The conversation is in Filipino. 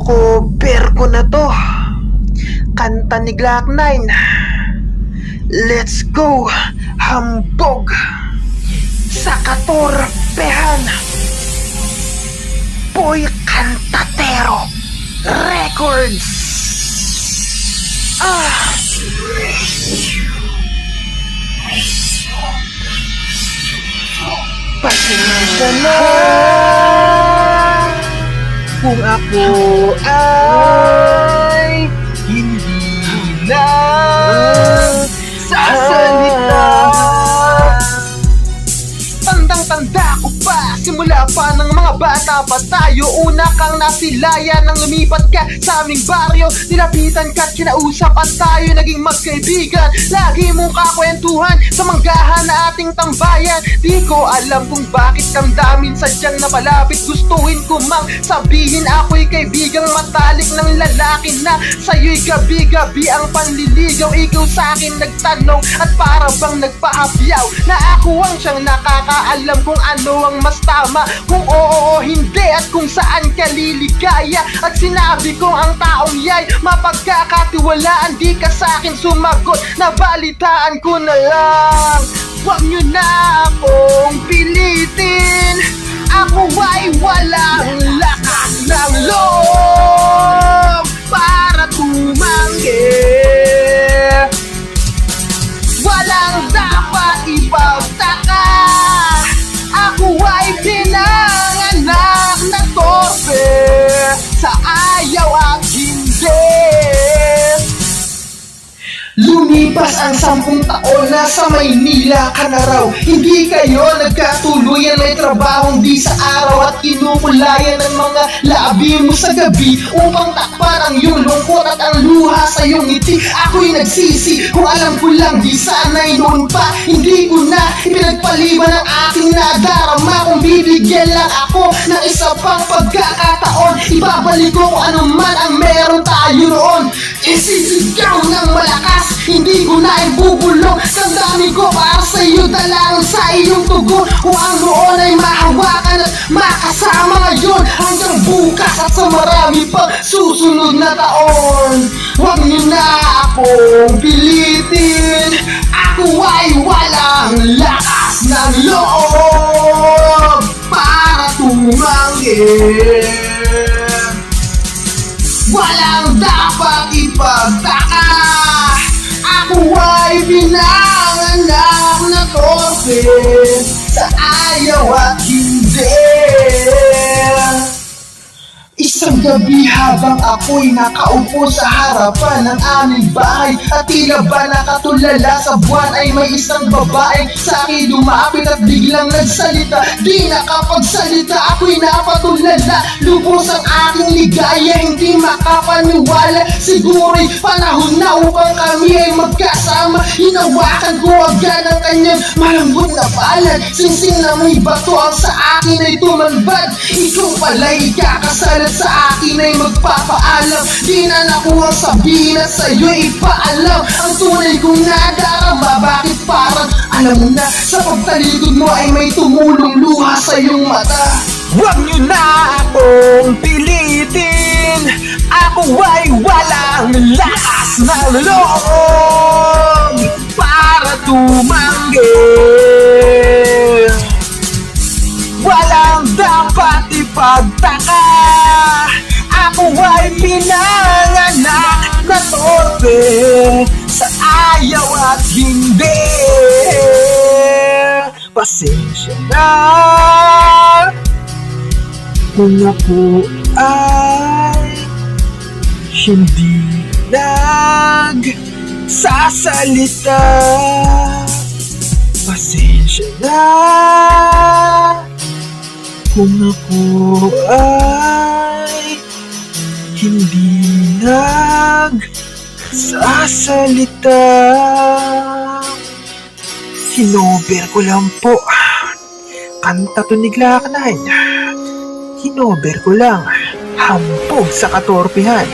Kinocover ko na to. Kanta ni Glock 9. Let's go, hambog sa katorpehan. Boy Cantatero Records. Pasensya na kung ako ay hindi na sasalita. Tandang-tanda ko pa, simula pa ng mga bata pa tayo. Una kang nasilayan nang lumipat ka sa aming baryo. Nilapitan ka't kinausap at tayo naging magkaibigan. Lagi mong kakwentuhan sa manggahan na ating tambayan. Di ko alam kung bakit damdamin sadyang napalapit. Gustuhin ko mang sabihin ako'y kaibigang matalik ng lalaki na sa'yo'y gabi-gabi ang panliligaw. Ikaw sa'kin nagtanong at para bang nagpahabyaw na ako ang siyang nakakaalam kung ano ang mas tama, kung oo o hindi at kung saan ka liligaya. At sinabi ko ang taong yay mapagkakatiwalaan. Di ka sa'kin sumagot, nabalitaan ko na lang. Huwag nyo na akong pilitin, ako ay walang lakas ng loob para tumanggi. Walang dapat ipagtaka, ako ay pinanganak na torpe sa ayaw at hindi. Lumipas ang 10 taon, nasa Maynila ka na raw. Hindi kayo nagkatuluyan, may trabahong di sa araw at kinukulayan ng mga labi mo sa gabi upang takpan ang iyong lungkot at ang luha sa iyong ngiti. Ako'y nagsisi kung alam ko lang di sana'y noon pa. Hindi ko na ipinagpaliban ang aking nadarama. Kung bibigyan lang ako ng isa pang pagkakataon, ibabalik ko kung ano man ang meron tayo noon. Isisigaw ng malakas, hindi ko na ibubulong. Damdamin ko para sa iyo, dalangan sa iyong tugon. Kung ang noon ay mahawakan at makasama ngayon hanggang bukas at sa marami pang susunod na taon. Huwag niyo na akong pilitin, ako ay walang lakas ng loob para tumanggi. Walang dapat ipagtaka, ako ay pinanganak na torpe sa ayaw at hindi. Isang gabi habang ako'y nakaupo sa harapan ng aming bahay at tila ba nakatulala sa buwan ay may isang babae sa akin lumapit at biglang nagsalita. Di nakapagsalita, ako'y napatulala. Lubos ang aking ligaya, hindi makapaniwala. Siguro'y panahon na upang kami ay magkasama. Hinawakan ko agad ang kanyang malambot na palad. Singsing na may bato ang sa akin ay tumanbad. Ikaw pala'y ikakasal sa akin ay magpapaalam. Di na nakuha sabihin at sa'yo'y ipaalam ang tunay kong nadarama. Bakit parang alam mo na sa pagtalikod mo ay may tumulong luha sa iyong mata. Huwag niyo na akong pilitin, ako ay walang lakas ng loob para tumanggi. Walang dapat ipagtaka, ako ay pinanganak na torpe sa ayaw at hindi. Pasensya na kung ako ay hindi nagsasalita. Pasensya na kung ako ay hindi nagsasalita. Kinover ko lang po. Kanta to ni Glock 9. Kinover ko lang. Hambog sa katorpehan.